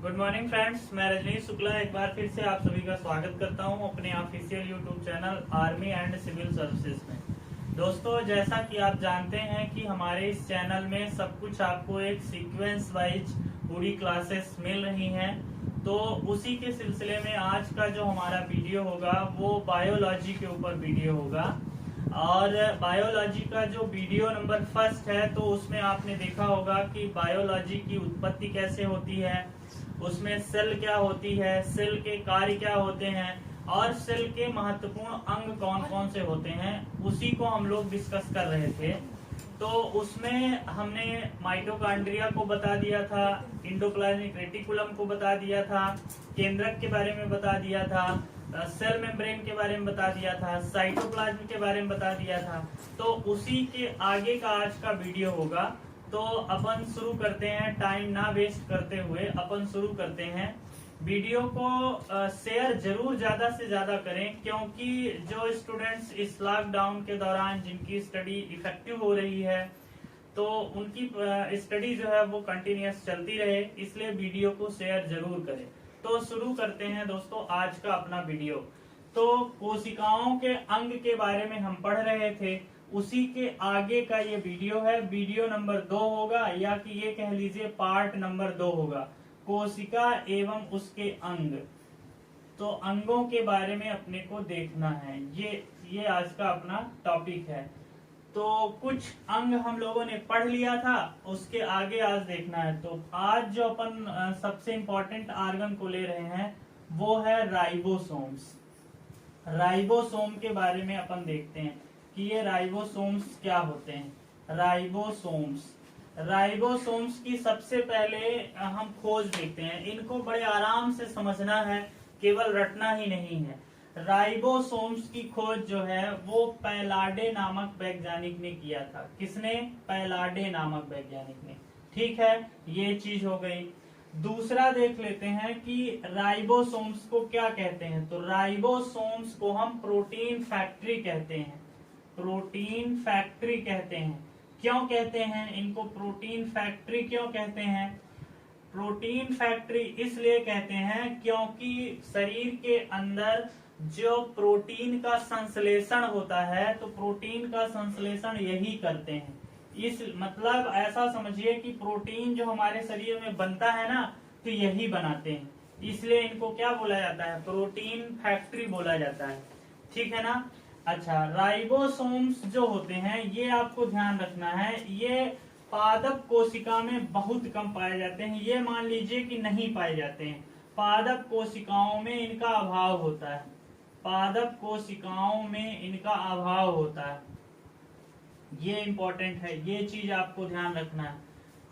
Good morning friends, मैं रजनीश शुक्ला एक बार फिर से आप सभी का स्वागत करता हूं अपने official YouTube channel army and civil services में। दोस्तों, जैसा कि आप जानते हैं कि हमारे इस चैनल में सब कुछ आपको एक सीक्वेंस वाइज पूरी क्लासेस मिल रही हैं। तो उसी के सिलसिले में आज का जो हमारा वीडियो होगा वो बायोलॉजी के ऊपर वीडियो होगा। और बायोलॉजी का जो वीडियो नंबर फर्स्ट है तो उसमें आपने देखा होगा कि बायोलॉजी की उत्पत्ति कैसे होती है, उसमें सेल क्या होती है, सेल के कार्य क्या होते हैं और सेल के महत्वपूर्ण अंग कौन कौन से होते हैं, उसी को हम लोग डिस्कस कर रहे थे। तो उसमें हमने माइटोकॉन्ड्रिया को बता दिया था, एंडोप्लाज्मिक रेटिकुलम को बता दिया था, केंद्रक के बारे में बता दिया था, सेल मेम्ब्रेन के बारे में बता दिया था, साइटोप्लाज्म के बारे में बता दिया था। तो उसी के आगे का आज का वीडियो होगा। तो अपन शुरू करते हैं, टाइम ना वेस्ट करते हुए अपन शुरू करते हैं। वीडियो को शेयर जरूर ज्यादा से ज्यादा करें, क्योंकि जो स्टूडेंट्स इस लॉकडाउन के दौरान जिनकी स्टडी इफेक्टिव हो रही है तो उनकी स्टडी जो है वो कंटिन्यूअस चलती रहे, इसलिए वीडियो को शेयर जरूर करें। तो शुरू करते हैं दोस्तों आज का अपना वीडियो। तो कोशिकाओं के अंग के बारे में हम पढ़ रहे थे, उसी के आगे का ये वीडियो है। वीडियो नंबर 2 होगा, या कि ये कह लीजिए पार्ट नंबर 2 होगा, कोशिका एवं उसके अंग। तो अंगों के बारे में अपने को देखना है, ये आज का अपना टॉपिक है। तो कुछ अंग हम लोगों ने पढ़ लिया था, उसके आगे आज देखना है। तो आज जो अपन सबसे इंपॉर्टेंट आर्गन को ले रहे हैं वो है राइबोसोम्स। राइबोसोम के बारे में अपन देखते हैं कि ये राइबोसोम्स क्या होते हैं। राइबोसोम्स की सबसे पहले हम खोज देखते हैं। इनको बड़े आराम से समझना है, केवल रटना ही नहीं है। राइबोसोम्स की खोज जो है वो पैलाडे नामक वैज्ञानिक ने किया था। किसने? पैलाडे नामक वैज्ञानिक ने। ठीक है, ये चीज हो गई। दूसरा देख लेते हैं कि राइबोसोम्स को क्या कहते हैं। तो राइबोसोम्स को हम प्रोटीन फैक्ट्री कहते हैं। प्रोटीन फैक्ट्री कहते हैं। क्यों कहते हैं इनको प्रोटीन फैक्ट्री? क्यों कहते हैं प्रोटीन फैक्ट्री? इसलिए कहते हैं क्योंकि शरीर के अंदर जो प्रोटीन का संश्लेषण होता है तो प्रोटीन का संश्लेषण यही करते हैं। इस मतलब ऐसा समझिए कि प्रोटीन जो हमारे शरीर में बनता है ना, तो यही बनाते हैं, इसलिए इनको क्या बोला जाता है? प्रोटीन फैक्ट्री बोला जाता है। ठीक है ना। अच्छा, राइबोसोम्स जो होते हैं ये आपको ध्यान रखना है, ये पादप कोशिका में बहुत कम पाए जाते हैं। ये मान लीजिए कि नहीं पाए जाते हैं, पादप कोशिकाओं में इनका अभाव होता है। पादप कोशिकाओं में इनका अभाव होता है, ये इंपॉर्टेंट है, ये चीज आपको ध्यान रखना है।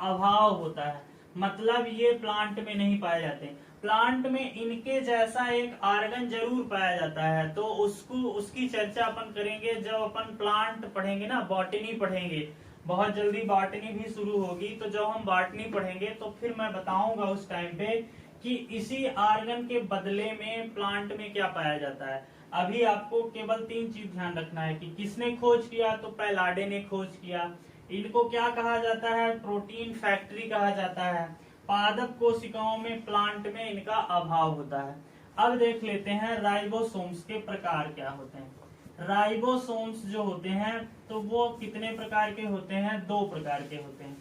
अभाव होता है मतलब ये प्लांट में नहीं पाए जाते। प्लांट में इनके जैसा एक आर्गन जरूर पाया जाता है, तो उसकी चर्चा अपन करेंगे जब अपन प्लांट पढ़ेंगे ना, बॉटनी पढ़ेंगे। बहुत जल्दी बॉटनी भी शुरू होगी, तो जब हम बॉटनी पढ़ेंगे तो फिर मैं बताऊंगा उस टाइम पे कि इसी आर्गन के बदले में प्लांट में क्या पाया जाता है। अभी आपको केवल 3 चीज ध्यान रखना है कि किसने खोज किया, तो पैलाडे ने खोज किया। इनको क्या कहा जाता है? प्रोटीन फैक्ट्री कहा जाता है। पादप कोशिकाओं में, प्लांट में इनका अभाव होता है। अब देख लेते हैं राइबोसोम्स के प्रकार क्या होते हैं। राइबोसोम्स जो होते हैं तो वो कितने प्रकार के होते हैं? 2 प्रकार के होते हैं।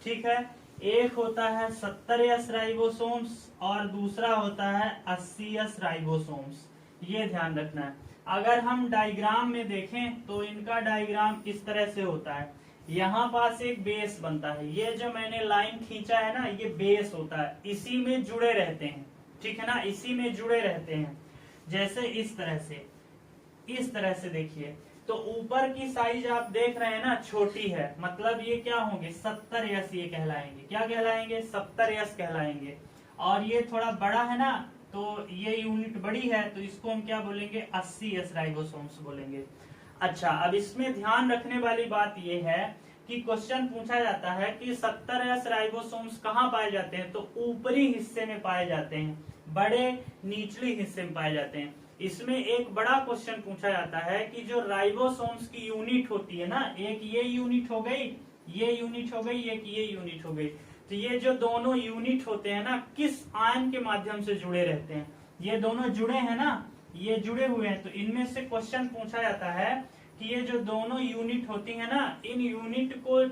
ठीक है, एक होता है 70S राइबोसोम्स और दूसरा होता है 80S राइबोसोम्स। ये ध्यान रखना है। अगर हम डायग्राम में देखें तो इनका डायग्राम इस तरह से होता है। यहाँ पास एक बेस बनता है, ये जो मैंने लाइन खींचा है ना, ये बेस होता है, इसी में जुड़े रहते हैं। ठीक है ना, इसी में जुड़े रहते हैं। जैसे इस तरह से देखिए, तो ऊपर की साइज आप देख रहे हैं ना, छोटी है, मतलब ये क्या होंगे? 70S ये कहलाएंगे। क्या कहलाएंगे? 70S कहलाएंगे। और ये थोड़ा बड़ा है ना, तो ये यूनिट बड़ी है, तो इसको हम क्या बोलेंगे? 80S राइबोसोम्स बोलेंगे। अच्छा, अब इसमें ध्यान रखने वाली बात ये है कि क्वेश्चन पूछा जाता है कि 70S राइबोसोम्स कहाँ पाए जाते हैं? तो ऊपरी हिस्से में पाए जाते हैं, बड़े निचले हिस्से में पाए जाते हैं। इसमें एक बड़ा क्वेश्चन पूछा जाता है कि जो राइबोसोम्स की यूनिट होती है ना, एक ये यूनिट हो गई, ये यूनिट हो गई, एक ये यूनिट हो गई, तो ये जो दोनों यूनिट होते हैं ना, किस आयन के माध्यम से जुड़े रहते हैं? ये दोनों जुड़े हैं ना, ये जुड़े हुए हैं, तो इनमें से क्वेश्चन पूछा जाता है कि ये जो दोनों यूनिट होती है ना, इन यूनिट को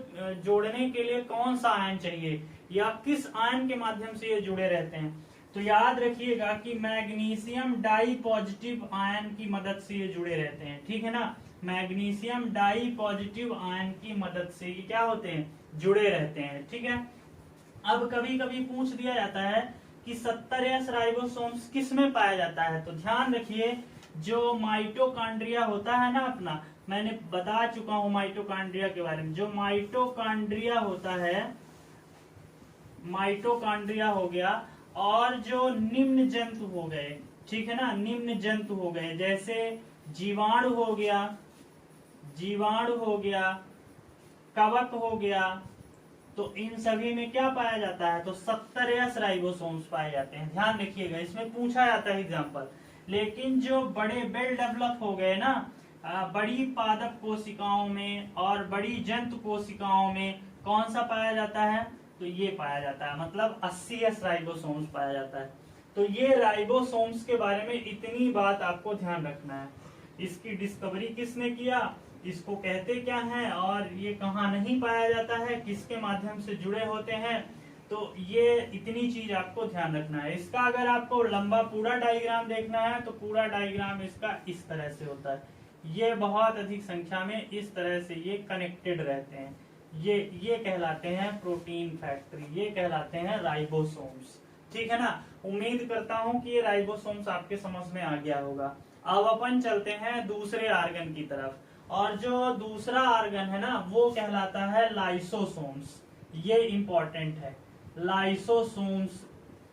जोड़ने के लिए कौन सा आयन चाहिए या किस आयन के माध्यम से ये जुड़े रहते हैं? तो याद रखिएगा कि मैग्नीशियम डाई पॉजिटिव आयन की मदद से ये जुड़े रहते हैं, ठीक है ना। मैग्नीशियम डाई पॉजिटिव आयन की मदद से ये क्या होते हैं? जुड़े रहते हैं, ठीक है। अब कभी कभी पूछ दिया जाता है कि 70S राइबोसोम्स किस में पाया जाता है? तो ध्यान रखिए, जो माइटोकॉन्ड्रिया होता है ना अपना, मैंने बता चुका हूं माइटोकॉन्ड्रिया के बारे में। जो माइटोकॉन्ड्रिया होता है, माइटोकॉन्ड्रिया हो गया, और जो निम्न जंतु हो गए, ठीक है ना, निम्न जंतु हो गए, जैसे जीवाणु हो गया, जीवाणु हो गया, कवक हो गया, तो इन सभी में क्या पाया जाता है? तो 70S राइबोसोम्स पाए जाते हैं। ध्यान रखिएगा, इसमें पूछा जाता है एग्जाम्पल। लेकिन जो बड़े वेल डेवलप हो गए ना, बड़ी पादप कोशिकाओं में और बड़ी जंतु कोशिकाओं में कौन सा पाया जाता है? तो ये पाया जाता है, मतलब 80S राइबोसोम्स पाया जाता है। तो ये राइबोसोम्स के बारे में इतनी बात आपको ध्यान रखना है। इसकी डिस्कवरी किसने किया, इसको कहते क्या है, और ये कहाँ नहीं पाया जाता है, किसके माध्यम से जुड़े होते हैं, तो ये इतनी चीज आपको ध्यान रखना है। इसका अगर आपको लंबा पूरा डायग्राम देखना है तो पूरा डायग्राम इसका इस तरह से होता है। ये बहुत अधिक संख्या में इस तरह से ये कनेक्टेड रहते हैं। ये कहलाते हैं प्रोटीन फैक्ट्री, ये कहलाते हैं राइबोसोम्स, ठीक है ना। उम्मीद करता हूं कि ये राइबोसोम्स आपके समझ में आ गया होगा। अब अपन चलते हैं दूसरे आर्गन की तरफ, और जो दूसरा आर्गन है ना वो कहलाता है लाइसोसोम्स। ये इंपॉर्टेंट है, लाइसोसोम्स,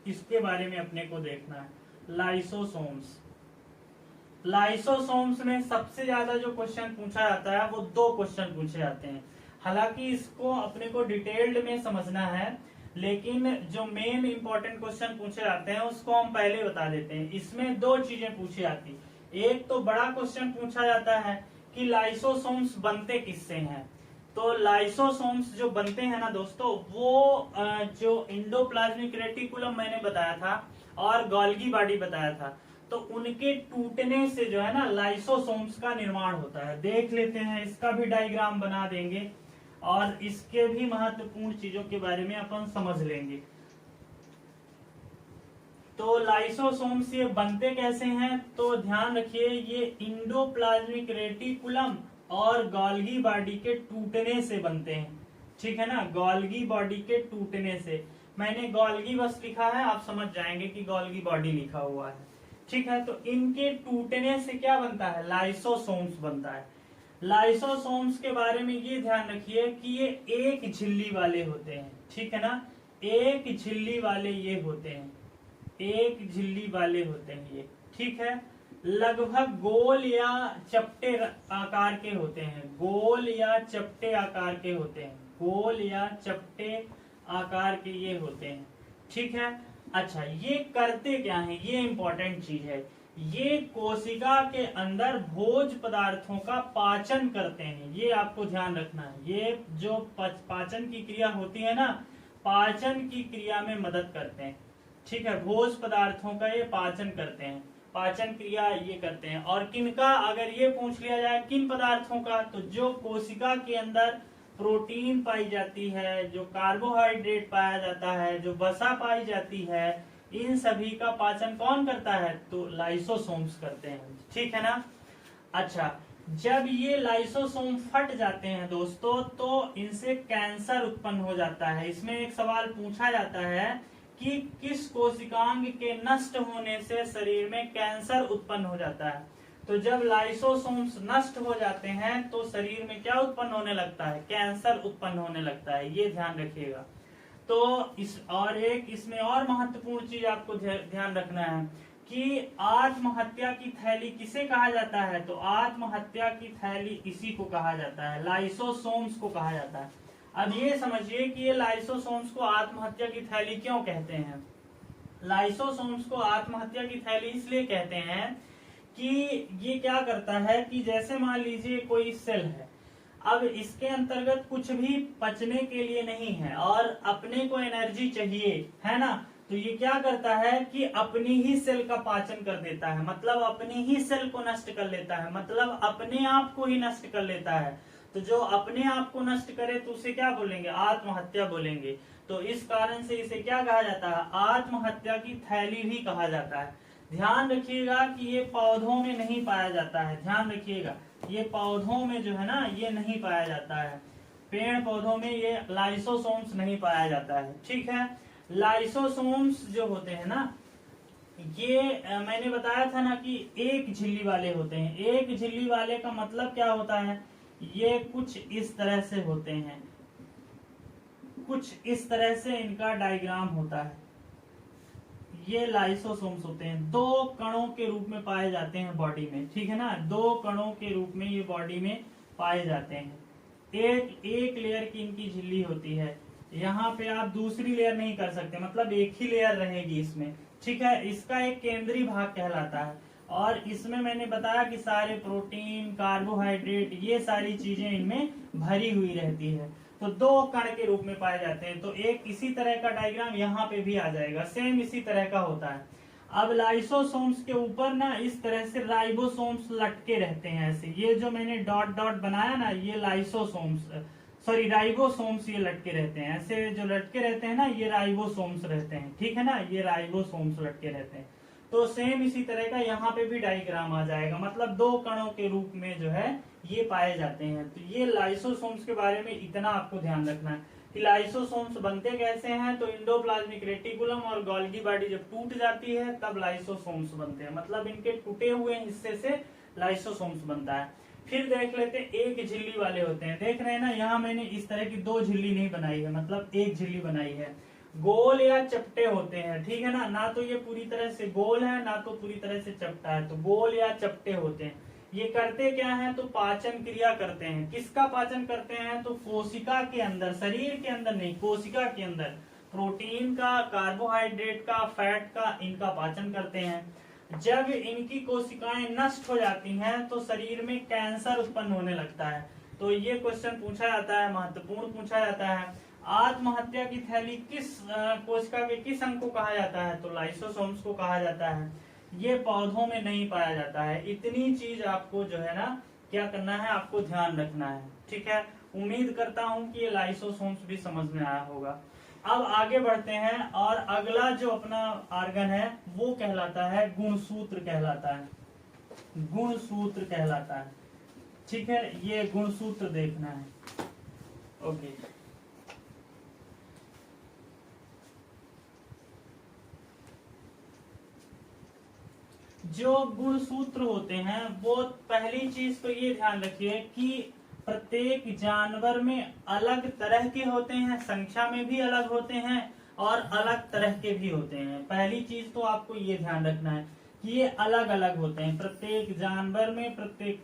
इसके बारे में अपने को देखना है। लाइसोसोम्स, लाइसोसोम्स में सबसे ज्यादा जो क्वेश्चन पूछा जाता है वो 2 क्वेश्चन पूछे जाते हैं। हालांकि इसको अपने को डिटेल्ड में समझना है, लेकिन जो मेन इंपॉर्टेंट क्वेश्चन पूछे जाते हैं उसको हम पहले बता देते हैं। इसमें 2 चीजें पूछी जाती। एक तो बड़ा क्वेश्चन पूछा जाता है कि लाइसोसोम्स बनते किससे हैं। तो लाइसोसोम्स जो बनते हैं ना दोस्तों, वो जो इंडोप्लाज्मिक रेटिकुलम मैंने बताया था और गोल्गी बॉडी बताया था, तो उनके टूटने से जो है ना लाइसोसोम्स का निर्माण होता है। देख लेते हैं, इसका भी डायग्राम बना देंगे और इसके भी महत्वपूर्ण चीजों के बारे में अपन समझ लेंगे। तो लाइसोसोम्स ये बनते कैसे हैं? तो ध्यान रखिए, ये इंडोप्लाज्मिक रेटिकुलम और गोल्गी बॉडी के टूटने से बनते हैं, ठीक है ना। गोल्गी बॉडी के टूटने से, मैंने गोल्गी बस लिखा है, आप समझ जाएंगे कि गोल्गी बॉडी लिखा हुआ है, ठीक है। तो इनके टूटने से क्या बनता है? लाइसोसोम्स बनता है। लाइसोसोम्स के बारे में ये ध्यान रखिए कि ये एक झिल्ली वाले होते हैं, ठीक है ना। एक झिल्ली वाले ये होते हैं, एक झिल्ली वाले होते हैं ये, ठीक है। लगभग गोल या चपटे आकार के होते हैं, गोल या चपटे आकार के होते हैं, गोल या चपटे आकार के ये होते हैं, ठीक है। अच्छा, ये करते क्या हैं? ये इंपॉर्टेंट चीज है। ये कोशिका के अंदर भोज पदार्थों का पाचन करते हैं, ये आपको ध्यान रखना है। ये जो पाचन की क्रिया होती है ना, पाचन की क्रिया में मदद करते हैं, ठीक है। भोज पदार्थों का ये पाचन करते हैं, पाचन क्रिया ये करते हैं। और किनका, अगर ये पूछ लिया जाए किन पदार्थों का, तो जो कोशिका के अंदर प्रोटीन पाई जाती है, जो कार्बोहाइड्रेट पाया जाता है, जो वसा पाई जाती है, इन सभी का पाचन कौन करता है? तो लाइसोसोम्स करते हैं, ठीक है ना। अच्छा, जब ये लाइसोसोम फट जाते हैं दोस्तों, तो इनसे कैंसर उत्पन्न हो जाता है। इसमें एक सवाल पूछा जाता है कि किस कोशिकांग के नष्ट होने से शरीर में कैंसर उत्पन्न हो जाता है। तो जब लाइसोसोम्स नष्ट हो जाते हैं तो शरीर में क्या उत्पन्न होने लगता है? कैंसर उत्पन्न होने लगता है, ये ध्यान रखिएगा। तो इस और एक इसमें और महत्वपूर्ण चीज आपको ध्यान रखना है कि आत्महत्या की थैली किसे कहा जाता है? तो आत्महत्या की थैली इसी को कहा जाता है, लाइसोसोम्स को कहा जाता है। अब ये समझिए कि ये लाइसोसोम्स को आत्महत्या की थैली क्यों कहते हैं। लाइसोसोम्स को आत्महत्या की थैली इसलिए कहते हैं कि ये क्या करता है कि जैसे मान लीजिए कोई सेल है, अब इसके अंतर्गत कुछ भी पचने के लिए नहीं है और अपने को एनर्जी चाहिए, है ना। तो ये क्या करता है कि अपनी ही सेल का पाचन कर देता है, मतलब अपनी ही सेल को नष्ट कर लेता है, मतलब अपने आप को ही नष्ट कर लेता है। तो जो अपने आप को नष्ट करे तो उसे क्या बोलेंगे, आत्महत्या बोलेंगे। तो इस कारण से इसे क्या कहा जाता है, आत्महत्या की थैली भी कहा जाता है। ध्यान रखिएगा कि ये पौधों में नहीं पाया जाता है, ध्यान रखिएगा ये पौधों में जो है ना ये नहीं पाया जाता है, पेड़ पौधों में ये लाइसोसोम्स नहीं पाया जाता है, ठीक है। लाइसोसोम्स जो होते हैं ना ये मैंने बताया था ना कि एक झिल्ली वाले होते हैं। एक झिल्ली वाले का मतलब क्या होता है, ये कुछ इस तरह से होते हैं, कुछ इस तरह से इनका डायग्राम होता है। ये लाइसोसोम्स होते हैं, दो कणों के रूप में पाए जाते हैं बॉडी में, ठीक है ना। दो कणों के रूप में ये बॉडी में पाए जाते हैं। एक लेयर की इनकी झिल्ली होती है, यहाँ पे आप दूसरी लेयर नहीं कर सकते, मतलब एक ही लेयर रहेगी इसमें, ठीक है। इसका एक केंद्रीय भाग कहलाता है और इसमें मैंने बताया कि सारे प्रोटीन, कार्बोहाइड्रेट, ये सारी चीजें इनमें भरी हुई रहती है। तो दो कण के रूप में पाए जाते हैं। तो एक इसी तरह का डायग्राम यहाँ पे भी आ जाएगा, सेम इसी तरह का होता है। अब लाइसोसोम्स के ऊपर ना इस तरह से राइबोसोम्स लटके रहते हैं ऐसे, ये जो मैंने डॉट डॉट बनाया ना ये लाइसोसोम्स सॉरी राइबोसोम्स ये लटके रहते हैं, ऐसे जो लटके रहते हैं ना ये राइबोसोम्स रहते हैं, ठीक है ना, ये राइबोसोम्स लटके रहते हैं। तो सेम इसी तरह का यहाँ पे भी डायग्राम आ जाएगा, मतलब दो कणों के रूप में जो है ये पाए जाते हैं। तो ये लाइसोसोम्स के बारे में इतना आपको ध्यान रखना है कि लाइसोसोम्स बनते कैसे हैं। तो इंडोप्लाज्मिक रेटिकुलम और गोल्गी बॉडी जब टूट जाती है तब लाइसोसोम्स बनते हैं, मतलब इनके टूटे हुए हिस्से से लाइसोसोम्स बनता है। फिर देख लेते हैं एक झिल्ली वाले होते हैं, देख रहे हैं ना यहाँ मैंने इस तरह की दो झिल्ली नहीं बनाई है, मतलब एक झिल्ली बनाई है। गोल या चपटे होते हैं, ठीक है ना, ना तो ये पूरी तरह से गोल है ना तो पूरी तरह से चपटा है, तो गोल या चपटे होते हैं। ये करते क्या है, तो पाचन क्रिया करते हैं। किसका पाचन करते हैं, तो कोशिका के अंदर, शरीर के अंदर नहीं, कोशिका के अंदर प्रोटीन का, कार्बोहाइड्रेट का, फैट का, इनका पाचन करते हैं। जब इनकी कोशिकाएं नष्ट हो जाती हैं तो शरीर में कैंसर उत्पन्न होने लगता है। तो ये क्वेश्चन पूछा जाता है, महत्वपूर्ण पूछा जाता है, आत्महत्या की थैली किस कोशिका के किस अंग को कहा जाता है, तो लाइसोसोम्स को कहा जाता है। ये पौधों में नहीं पाया जाता है। इतनी चीज आपको जो है ना क्या करना है, आपको ध्यान रखना है, ठीक है। उम्मीद करता हूं कि ये लाइसोसोम्स भी समझ में आया होगा। अब आगे बढ़ते हैं और अगला जो अपना ऑर्गन है वो कहलाता है गुणसूत्र कहलाता है, गुणसूत्र कहलाता है, ठीक है। ये गुणसूत्र देखना है, ओके। जो गुणसूत्र होते हैं वो पहली चीज तो ये ध्यान रखिए कि प्रत्येक जानवर में अलग तरह के होते हैं, संख्या में भी अलग होते हैं और अलग तरह के भी होते हैं। पहली चीज तो आपको ये ध्यान रखना है कि ये अलग अलग होते हैं, प्रत्येक जानवर में, प्रत्येक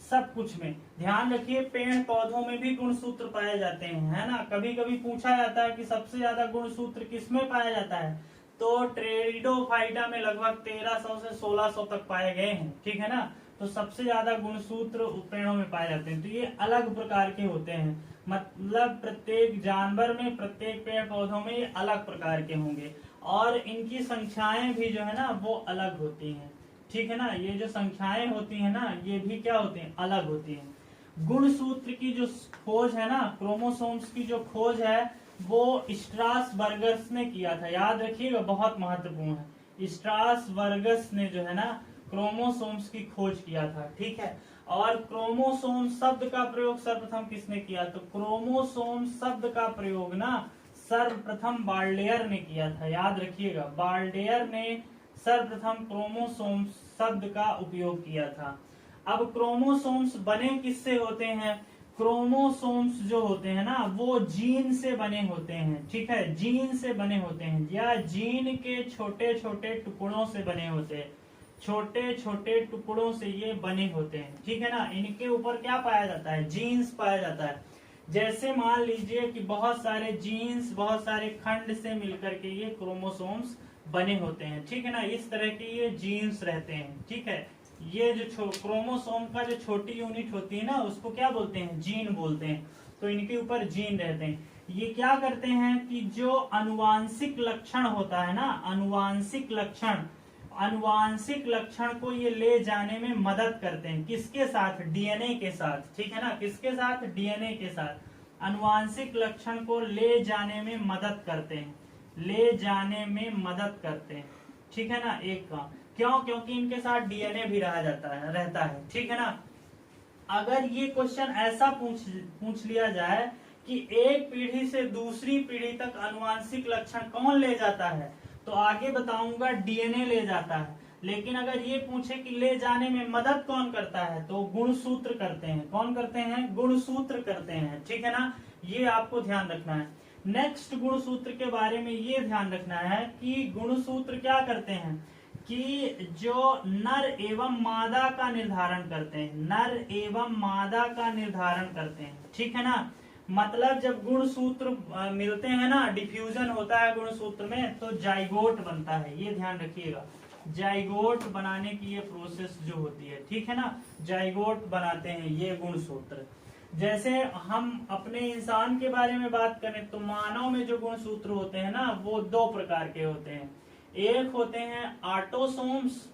सब कुछ में। ध्यान रखिए पेड़ पौधों में भी गुणसूत्र पाए जाते हैं, है ना। कभी कभी पूछा जाता है कि सबसे ज्यादा गुणसूत्र किसमें पाया जाता है, तो ट्रेरिडोफाइटा में लगभग 1300 से 1600 तक पाए गए हैं, ठीक है ना। तो सबसे ज्यादा गुणसूत्र पेड़ों में पाए जाते हैं। तो ये अलग प्रकार के होते हैं, मतलब प्रत्येक जानवर में, प्रत्येक पेड़ पौधों में ये अलग प्रकार के होंगे और इनकी संख्याएं भी जो है ना वो अलग होती हैं, ठीक है ना। ये जो संख्याएं होती है ना ये भी क्या होती हैं, अलग होती हैं। गुणसूत्र की जो खोज है ना, क्रोमोसोम्स की जो खोज है वो स्ट्रासबर्गस ने किया था, याद रखिएगा, बहुत महत्वपूर्ण है। स्ट्रासबर्गस ने जो है ना क्रोमोसोम्स की खोज किया था, ठीक है। और क्रोमोसोम शब्द का प्रयोग सर्वप्रथम किसने किया, तो क्रोमोसोम शब्द का प्रयोग ना सर्वप्रथम बाल्डेयर ने किया था, याद रखिएगा, बाल्डेयर ने सर्वप्रथम क्रोमोसोम शब्द का उपयोग किया था। अब क्रोमोसोम्स बने किससे होते हैं, क्रोमोसोम्स जो होते हैं ना वो जीन से बने होते हैं, ठीक है, जीन से बने होते हैं या जीन के छोटे छोटे टुकड़ों से बने होते हैं, छोटे छोटे टुकड़ों से ये बने होते हैं, ठीक है ना। इनके ऊपर क्या पाया जाता है, जीन्स पाया जाता है। जैसे मान लीजिए कि बहुत सारे जीन्स, बहुत सारे खंड से मिलकर के ये क्रोमोसोम्स बने होते हैं, ठीक है ना। इस तरह के ये जीन्स रहते हैं, ठीक है, ये जो क्रोमोसोम का जो छोटी यूनिट होती है ना, उसको क्या बोलते हैं, जीन बोलते हैं। तो इनके ऊपर जीन रहते हैं। ये क्या करते हैं कि जो अनुवांशिक लक्षण होता है ना, अनुवांशिक लक्षण को ये ले जाने में मदद करते हैं। किसके साथ, डीएनए के साथ, ठीक है ना, किसके साथ, डीएनए के साथ अनुवांशिक लक्षण को ले जाने में मदद करते हैं, ले जाने में मदद करते हैं, ठीक है ना। एक का क्यों, क्योंकि इनके साथ डीएनए भी रहता है, ठीक है ना। अगर ये क्वेश्चन ऐसा पूछ लिया जाए कि एक पीढ़ी से दूसरी पीढ़ी तक अनुवांशिक लक्षण कौन ले जाता है, तो आगे बताऊंगा डीएनए ले जाता है। लेकिन अगर ये पूछे कि ले जाने में मदद कौन करता है, तो गुणसूत्र करते हैं। कौन करते हैं, गुणसूत्र करते हैं, ठीक है ना। ये आपको ध्यान रखना है। नेक्स्ट गुणसूत्र के बारे में ये ध्यान रखना है कि गुणसूत्र क्या करते हैं कि जो नर एवं मादा का निर्धारण करते हैं, नर एवं मादा का निर्धारण करते हैं, ठीक है ना। मतलब जब गुणसूत्र मिलते हैं ना, डिफ्यूजन होता है गुणसूत्र में, तो जाइगोट बनता है। ये ध्यान रखिएगा, जाइगोट बनाने की ये प्रोसेस जो होती है, ठीक है ना, जाइगोट बनाते हैं ये गुणसूत्र। जैसे हम अपने इंसान के बारे में बात करें तो मानव में जो गुणसूत्र होते हैं ना, वो दो प्रकार के होते हैं। एक होते हैं ऑटोसोम्स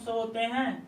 होते हैं,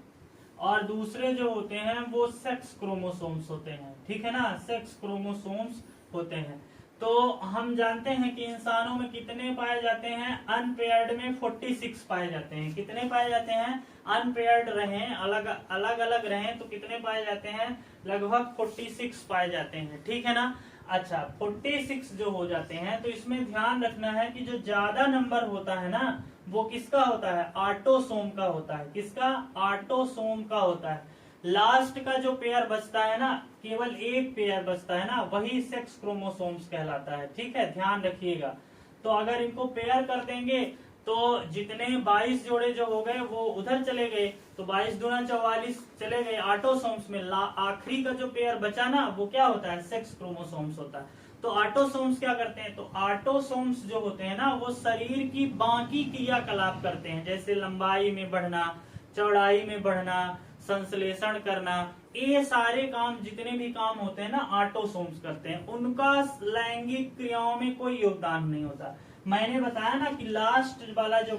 और दूसरे जो होते हैं वो सेक्स क्रोमोसोम्स होते हैं, ठीक है ना, सेक्स क्रोमोसोम्स होते हैं। तो हम जानते हैं कि इंसानों में कितने पाए जाते हैं, अनपेयर्ड में 46 पाए जाते हैं। कितने पाए जाते हैं, अनपेयर्ड रहें, अलग अलग रहें तो कितने पाए जाते हैं, लगभग 46 पाए जाते हैं, ठीक है ना। अच्छा, 46 जो हो जाते हैं, तो इसमें ध्यान रखना है कि जो ज्यादा नंबर होता है ना, वो किसका होता है, ऑटोसोम का होता है। किसका, ऑटोसोम का होता है। लास्ट का जो पेयर बचता है ना, केवल एक पेयर बचता है ना, वही सेक्स क्रोमोसोम्स कहलाता है, ठीक है, ध्यान रखिएगा। तो अगर इनको पेयर कर देंगे तो जितने 22 जोड़े जो हो गए वो उधर चले गए, तो 22 दूना 44 चले गए ऑटोसोम्स में। आखिरी का जो पेयर बचा ना, वो क्या होता है, सेक्स क्रोमोसोम्स होता है। तो ऑटोसोम्स क्या करते हैं, तो ऑटोसोम्स जो होते हैं ना, वो शरीर की बाकी क्रियाकलाप करते हैं, जैसे लंबाई में बढ़ना, चौड़ाई में बढ़ना, संश्लेषण करना, ये सारे काम, जितने भी काम होते हैं ना, ऑटोसोम्स करते हैं। उनका लैंगिक क्रियाओं में कोई योगदान नहीं होता। मैंने बताया ना कि लास्ट वाला जो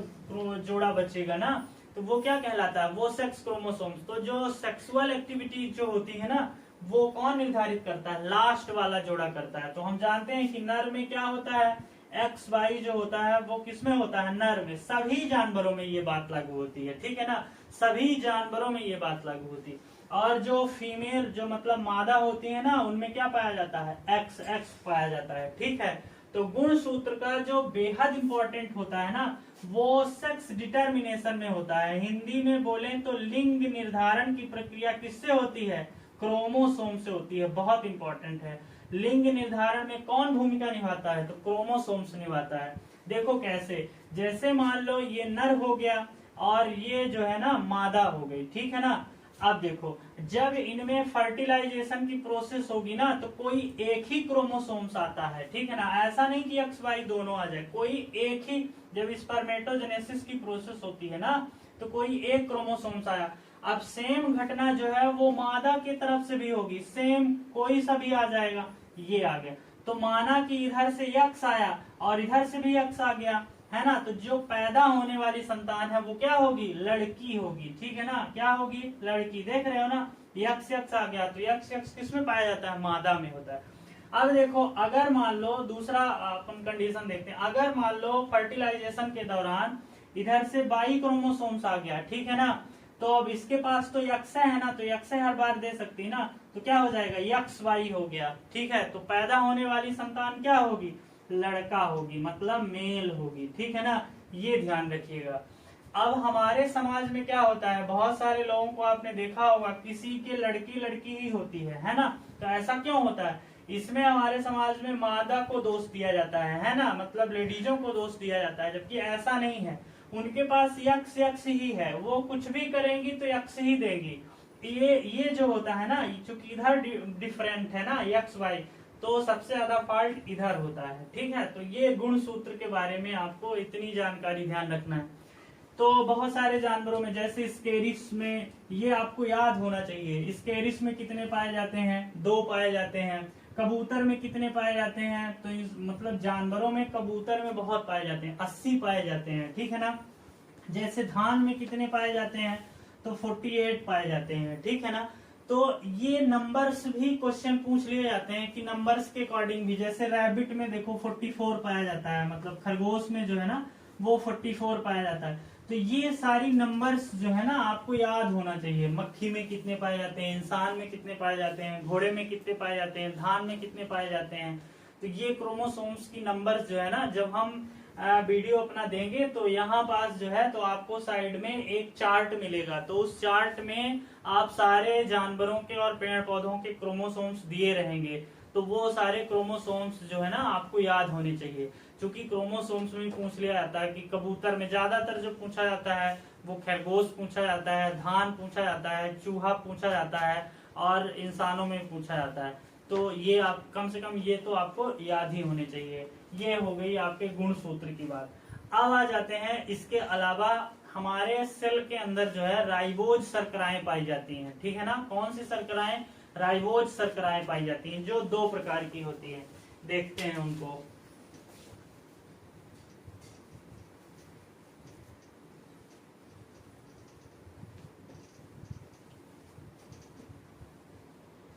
जोड़ा बचेगा ना, तो वो क्या कहलाता है, वो सेक्स क्रोमोसोम्स। तो जो सेक्सुअल एक्टिविटी जो होती है ना, वो कौन निर्धारित करता है, लास्ट वाला जोड़ा करता है। तो हम जानते हैं कि नर में क्या होता है, XY जो होता है वो किसमें होता है, नर में। सभी जानवरों में ये बात लागू होती है, ठीक है ना, सभी जानवरों में ये बात लागू होती है। और जो फीमेल, जो मतलब मादा होती है ना, उनमें क्या पाया जाता है, XX पाया जाता है, ठीक है। तो गुणसूत्र का जो बेहद इंपॉर्टेंट होता है ना, वो सेक्स डिटर्मिनेशन में होता है। हिंदी में बोले तो लिंग निर्धारण की प्रक्रिया किससे होती है, क्रोमोसोम से होती है। बहुत इंपॉर्टेंट है। लिंग निर्धारण में कौन भूमिका निभाता है, तो क्रोमोसोम्स निभाता है। देखो कैसे, जैसे मान लो ये नर हो गया और ये जो है ना मादा हो गई, ठीक है ना। अब देखो, जब इनमें फर्टिलाइजेशन की प्रोसेस होगी ना, तो कोई एक ही क्रोमोसोम्स आता है, ठीक है ना। ऐसा नहीं कि XY दोनों आ जाए, कोई एक ही। जब स्पर्मेटोजेनेसिस की प्रोसेस होती है ना, तो कोई एक क्रोमोसोम्स आया। अब सेम घटना जो है वो मादा की तरफ से भी होगी, सेम कोई सा भी आ जाएगा, ये आ गया। तो माना कि इधर से X आया और इधर से भी X आ गया, है ना। तो जो पैदा होने वाली संतान है वो क्या होगी, लड़की होगी, ठीक है ना। क्या होगी, लड़की। देख रहे हो ना, XX आ गया, तो XX किसमें पाया जाता है, मादा में होता है। अब देखो, अगर मान लो दूसरा अपन कंडीशन देखते हैं, अगर मान लो फर्टिलाइजेशन के दौरान इधर से Y क्रोमोसोम्स आ गया, ठीक है ना। तो अब इसके पास तो XY है ना, तो XY हर बार दे सकती है ना, तो क्या हो जाएगा, XY हो गया, ठीक है। तो पैदा होने वाली संतान क्या होगी, लड़का होगी, मतलब मेल होगी, ठीक है ना। ये ध्यान रखिएगा। अब हमारे समाज में क्या होता है, बहुत सारे लोगों को आपने देखा होगा, किसी के लड़की लड़की ही होती है ना। तो ऐसा क्यों होता है, इसमें हमारे समाज में मादा को दोष दिया जाता है ना, मतलब लेडीजों को दोष दिया जाता है, जबकि ऐसा नहीं है। उनके पास X ही है, वो कुछ भी करेंगी तो X ही देगी। ये जो होता है ना, चूंकि इधर डिफरेंट है ना XY, तो सबसे ज्यादा फॉल्ट इधर होता है, ठीक है। तो ये गुण सूत्र के बारे में आपको इतनी जानकारी ध्यान रखना है। तो बहुत सारे जानवरों में, जैसे स्केरिस में, ये आपको याद होना चाहिए, स्केरिस में कितने पाए जाते हैं, 2 पाए जाते हैं। कबूतर में कितने पाए जाते हैं, तो मतलब जानवरों में कबूतर में बहुत पाए जाते हैं, 80 पाए जाते हैं, ठीक है ना। जैसे धान में कितने पाए जाते हैं, तो 48 पाए जाते हैं, ठीक है ना। तो ये नंबर्स भी क्वेश्चन पूछ लिए जाते हैं कि नंबर्स के अकॉर्डिंग भी, जैसे रैबिट में देखो 44 पाया जाता है, मतलब खरगोश में जो है ना वो 44 पाया जाता है। तो ये सारी नंबर्स जो है ना आपको याद होना चाहिए। मक्खी में कितने पाए जाते हैं, इंसान में कितने पाए जाते हैं, घोड़े में कितने पाए जाते हैं, धान में कितने पाए जाते हैं। तो ये क्रोमोसोम्स की नंबर्स जो है ना, जब हम वीडियो अपना देंगे तो यहाँ पास जो है तो आपको साइड में एक चार्ट मिलेगा, तो उस चार्ट में आप सारे जानवरों के और पेड़ पौधों के क्रोमोसोम्स दिए रहेंगे। तो वो सारे क्रोमोसोम्स जो है ना आपको याद होने चाहिए, क्योंकि क्रोमोसोम्स में पूछ लिया जाता है कि कबूतर में ज्यादातर जो पूछा जाता है वो खरगोश पूछा जाता है, धान पूछा जाता है, चूहा पूछा जाता है, और इंसानों में पूछा जाता है। तो ये आप कम से कम ये तो आपको याद ही होने चाहिए। ये हो गई आपके गुण सूत्र की बात। अब आ जाते हैं, इसके अलावा हमारे सेल के अंदर जो है राइबोज शर्कराएं पाई जाती हैं, ठीक है ना। कौन सी शर्कराएं, राइबोज शर्कराएं पाई जाती हैं, जो 2 प्रकार की होती हैं। देखते हैं उनको।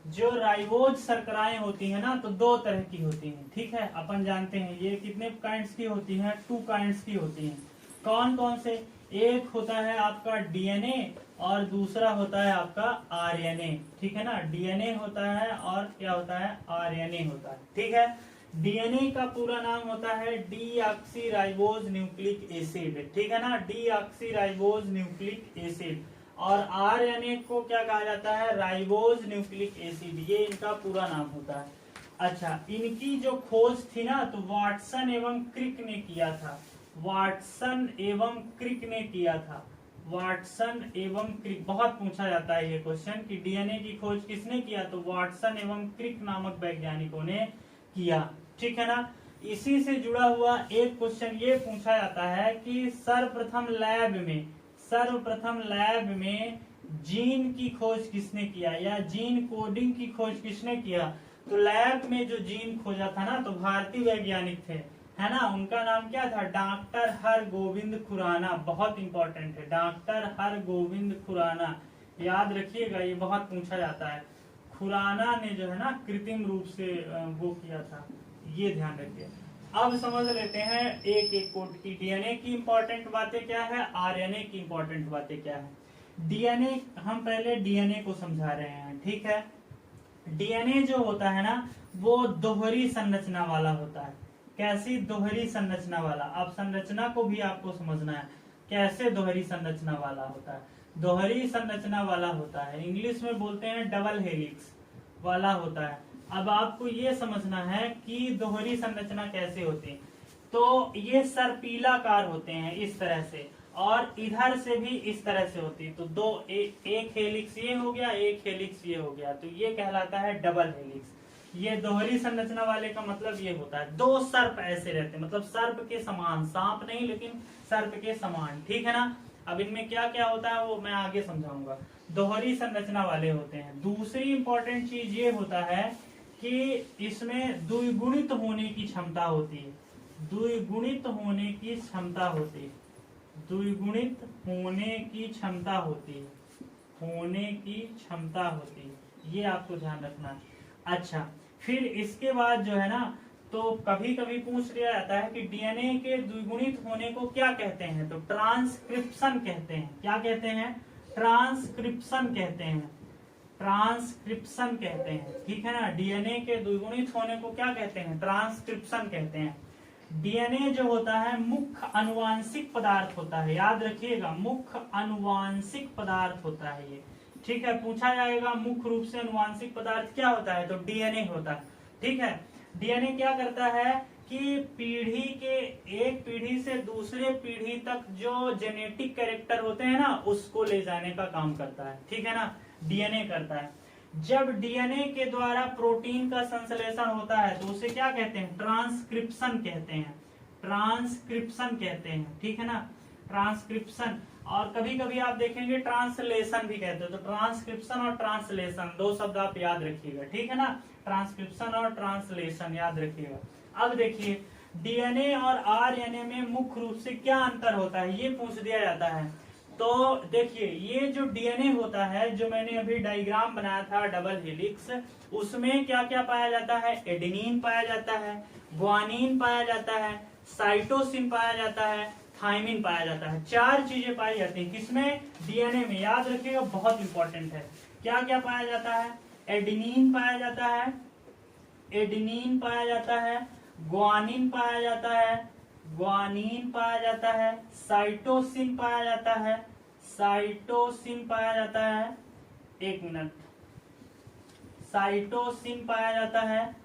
जो राइबोज शर्कराएं होती है ना, तो 2 तरह की होती हैं, ठीक है। अपन जानते हैं ये कितने काइंड्स की होती हैं, 2 काइंड्स की होती हैं। कौन कौन से, एक होता है आपका डीएनए और दूसरा होता है आपका आरएनए, ठीक है ना। डीएनए होता है और क्या होता है, आरएनए होता है, ठीक है। डीएनए का पूरा नाम होता है डीऑक्सीराइबोज न्यूक्लिक एसिड, ठीक है ना, डीऑक्सीराइबोज न्यूक्लिक एसिड। और आरएनए को क्या कहा जाता है, राइबोज न्यूक्लिक एसिड, ये इनका पूरा नाम होता है। अच्छा, इनकी जो खोज थी ना, तो वाटसन एवं क्रिक ने किया था, वाटसन एवं क्रिक ने किया था, वाटसन एवं क्रिक। बहुत पूछा जाता है ये क्वेश्चन कि डीएनए की खोज किसने किया, तो वाटसन एवं क्रिक नामक वैज्ञानिकों ने किया, ठीक है ना। इसी से जुड़ा हुआ एक क्वेश्चन ये पूछा जाता है कि सर्वप्रथम लैब में जीन की खोज किसने किया, या जीन कोडिंग की खोज किसने किया। तो लैब में जो जीन खोजा था ना, तो भारतीय वैज्ञानिक थे, है ना। उनका नाम क्या था, डॉक्टर हरगोविंद खुराना। बहुत इंपॉर्टेंट है, डॉक्टर हरगोविंद खुराना, याद रखिएगा, ये बहुत पूछा जाता है। खुराना ने जो है ना कृत्रिम रूप से वो किया था, ये ध्यान रखिए। अब समझ लेते हैं एक एक कोड की, डीएनए की इंपॉर्टेंट बातें क्या है, आरएनए की इंपॉर्टेंट बातें क्या है। डीएनए, हम पहले डीएनए को समझा रहे हैं, ठीक है। डीएनए जो होता है ना, वो दोहरी संरचना वाला होता है। कैसी, दोहरी संरचना वाला। अब संरचना को भी आपको समझना है, कैसे दोहरी संरचना वाला होता है। दोहरी संरचना वाला होता है, इंग्लिश में बोलते हैं डबल हेलिक्स वाला होता है। अब आपको ये समझना है कि दोहरी संरचना कैसे होती है। तो ये सर्पीलाकार होते हैं इस तरह से, और इधर से भी इस तरह से होती है। तो एक हेलिक्स ये हो गया, एक हेलिक्स ये हो गया, तो ये कहलाता है डबल हेलिक्स। ये दोहरी संरचना वाले का मतलब ये होता है, 2 सर्प ऐसे रहते हैं, मतलब सर्प के समान, सांप नहीं लेकिन सर्प के समान, ठीक है ना। अब इनमें क्या क्या होता है वो मैं आगे समझाऊंगा। दोहरी संरचना वाले होते हैं। दूसरी इंपॉर्टेंट चीज ये होता है कि इसमें द्विगुणित होने की क्षमता होती है, द्विगुणित होने की क्षमता होती है, द्विगुणित होने की क्षमता होती है, होने की क्षमता होती है, ये आपको ध्यान रखना है। अच्छा, फिर इसके बाद जो है ना, तो कभी कभी पूछ लिया जाता है कि डीएनए के द्विगुणित होने को क्या कहते हैं, तो ट्रांसक्रिप्शन कहते हैं। क्या कहते हैं, ट्रांसक्रिप्शन कहते हैं, ट्रांसक्रिप्शन कहते हैं, ठीक है ना। डीएनए के द्विगुणित होने को क्या कहते हैं, ट्रांसक्रिप्शन कहते हैं। डीएनए जो होता है मुख्य अनुवांशिक पदार्थ होता है, याद रखिएगा, मुख्य अनुवांशिक पदार्थ होता है ये, ठीक है। पूछा जाएगा मुख्य रूप से अनुवांशिक पदार्थ क्या होता है, तो डीएनए होता है, ठीक है। डीएनए क्या करता है कि पीढ़ी के, एक पीढ़ी से दूसरे पीढ़ी तक जो जेनेटिक कैरेक्टर होते हैं ना, उसको ले जाने का काम करता है, ठीक है ना, डीएनए करता है। जब डीएनए के द्वारा प्रोटीन का संश्लेषण होता है तो उसे क्या कहते हैं, ट्रांसक्रिप्शन कहते हैं, ट्रांसक्रिप्शन कहते हैं, ठीक है ना। ट्रांसक्रिप्शन, और कभी कभी आप देखेंगे ट्रांसलेशन भी कहते हैं। तो ट्रांसक्रिप्शन और ट्रांसलेशन दो शब्द आप याद रखिएगा, ठीक है ना, ट्रांसक्रिप्शन और ट्रांसलेशन याद रखिएगा। अब देखिए डीएनए और आरएनए में मुख्य रूप से क्या अंतर होता है, ये पूछ दिया जाता है। तो देखिए ये जो डीएनए होता है, जो मैंने अभी डायग्राम बनाया था डबल हेलिक्स, उसमें क्या क्या पाया जाता है, एडेनिन पाया जाता है, ग्वानिन पाया जाता है, साइटोसिन पाया जाता है, थाइमिन पाया जाता है। चार चीजें पाई जाती है किसमें, डीएनए में। याद रखिएगा बहुत इंपॉर्टेंट है। क्या क्या पाया जाता है, एडेनिन पाया जाता है, एडेनिन पाया जाता है, ग्वानिन पाया जाता है, ग्वानिन पाया जाता है, साइटोसिन पाया जाता है, साइटोसिन पाया जाता है, एक मिनट, साइटोसिन पाया जाता है।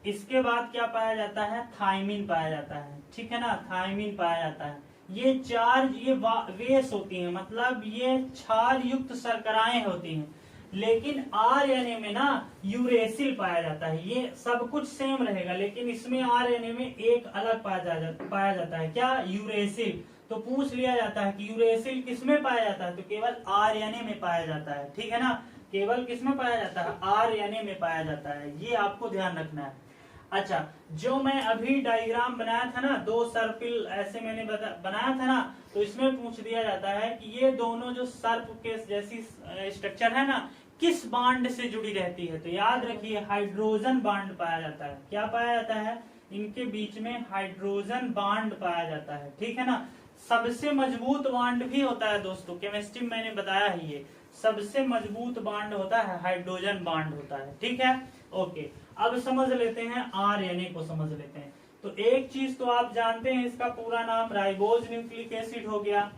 इसके बाद क्या पाया जाता है, थाइमिन पाया जाता है, ठीक है ना, थाइमिन पाया जाता है। ये चार ये वेस होती हैं, मतलब ये क्षार युक्त शर्कराएं होती हैं। लेकिन आरएनए में ना यूरेसिल पाया जाता है। ये सब कुछ सेम रहेगा, लेकिन इसमें आरएनए में एक अलग पाया जाता है, क्या, यूरेसिल। तो पूछ लिया जाता है कि यूरेसिल किसमें पाया जाता है, तो केवल आरएनए में पाया जाता है, ठीक है ना, केवल किसमें पाया जाता है, आरएनए में पाया जाता है। ये आपको ध्यान रखना है। अच्छा, जो मैं अभी डायग्राम बनाया था ना, दो सर्पिल ऐसे मैंने बनाया था ना, तो इसमें पूछ दिया जाता है कि ये दोनों जो सर्प के जैसी स्ट्रक्चर है ना, किस बांड से जुड़ी रहती है। तो याद रखिए हाइड्रोजन बांड पाया जाता है। क्या पाया जाता है, इनके बीच में हाइड्रोजन बांड पाया जाता है, ठीक है ना। सबसे मजबूत बांड भी होता है दोस्तों, केमिस्ट्री में मैंने बताया ही, ये सबसे मजबूत बांड होता है हाइड्रोजन बांड होता है, ठीक है। ओके, अब समझ लेते हैं आरएनए को, समझ लेते हैं। तो एक चीज तो आप जानते हैं, इसका पूरा नाम राइबोज न्यूक्लिक एसिड हो गया।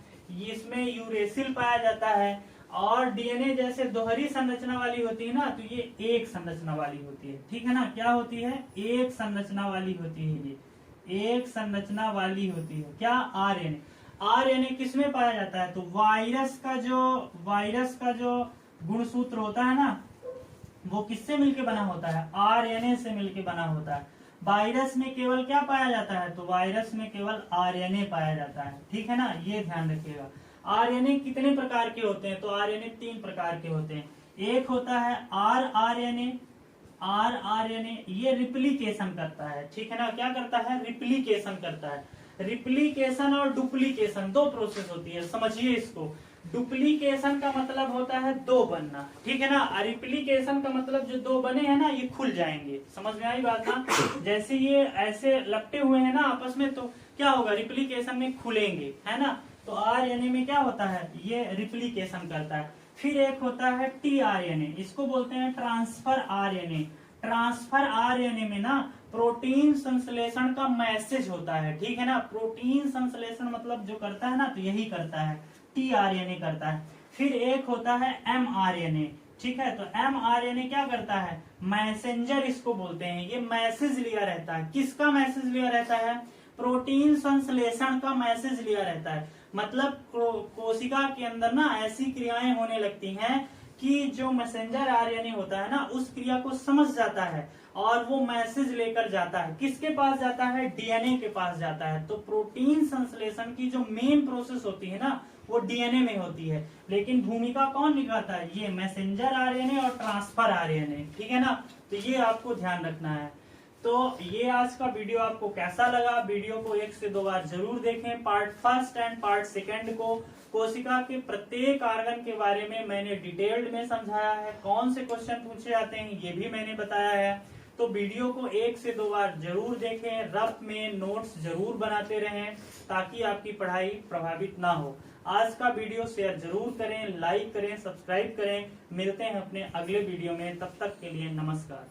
इसमें यूरेसिल पाया जाता है, और डीएनए जैसे दोहरी संरचना वाली होती है ना, तो ये एक संरचना वाली होती है, ठीक है ना। क्या होती है, एक संरचना वाली होती है, ये एक संरचना वाली होती है, क्या, आरएनए। आरएनए किसमें पाया जाता है, तो वायरस का जो गुणसूत्र होता है ना, वो किससे मिलके बना होता है, आरएनए से मिलके बना होता है। वायरस में केवल क्या पाया जाता है, तो वायरस में केवल आरएनए पाया जाता है, ठीक है ना, ये ध्यान रखिएगा। आरएनए कितने प्रकार के होते हैं, तो आरएनए 3 प्रकार के होते हैं। एक होता है आरआरएनए, आरआरएनए ये रिप्लिकेशन करता है, ठीक है ना, क्या करता है, रिप्लिकेशन करता है। रिप्लिकेशन और डुप्लीकेशन दो प्रोसेस होती है, समझिए इसको। डुप्लीकेशन का मतलब होता है दो बनना, ठीक है ना। रिप्लिकेशन का मतलब जो दो बने हैं ना, ये खुल जाएंगे, समझ में आई बात ना। जैसे ये ऐसे लपटे हुए हैं ना आपस में, तो क्या होगा, रिप्लिकेशन में खुलेंगे, है ना। तो आरएनए में क्या होता है, ये रिप्लिकेशन करता है। फिर एक होता है टीआरएनए, इसको बोलते हैं ट्रांसफर आरएनए। ट्रांसफर आरएनए में ना प्रोटीन संश्लेषण का मैसेज होता है, ठीक है ना। प्रोटीन संश्लेषण मतलब जो करता है ना, तो यही करता है, टीआरएनए करता है। फिर एक होता है एमआरएनए, ठीक है। तो एमआरएनए क्या करता है, मैसेंजर इसको बोलते हैं। ये मैसेज लिया रहता है, किसका मैसेज लिया रहता है, प्रोटीन संश्लेषण का मैसेज लिया रहता है। मतलब कोशिका के अंदर ना ऐसी क्रियाएं होने लगती हैं कि जो मैसेंजर आरएनए होता है ना, उस क्रिया को समझ जाता है और वो मैसेज लेकर जाता है, किसके पास जाता है, डीएनए के पास जाता है। तो प्रोटीन संश्लेषण की जो मेन प्रोसेस होती है ना, वो डीएनए में होती है, लेकिन भूमिका कौन निभाता है, ये मैसेंजर आरएनए और ट्रांसफर आरएनए, ठीक है ना। तो ये आपको ध्यान रखना है। तो ये आज का वीडियो आपको कैसा लगा, वीडियो को 1 से 2 बार जरूर देखें। पार्ट 1 एंड पार्ट 2 को कोशिका के प्रत्येक ऑर्गन के बारे में मैंने डिटेल्ड में समझाया है। कौन से क्वेश्चन पूछे जाते हैं ये भी मैंने बताया है। तो वीडियो को 1 से 2 बार जरूर देखें, रफ में नोट्स जरूर बनाते रहें, ताकि आपकी पढ़ाई प्रभावित ना हो। आज का वीडियो शेयर जरूर करें, लाइक करें, सब्सक्राइब करें। मिलते हैं अपने अगले वीडियो में, तब तक के लिए नमस्कार।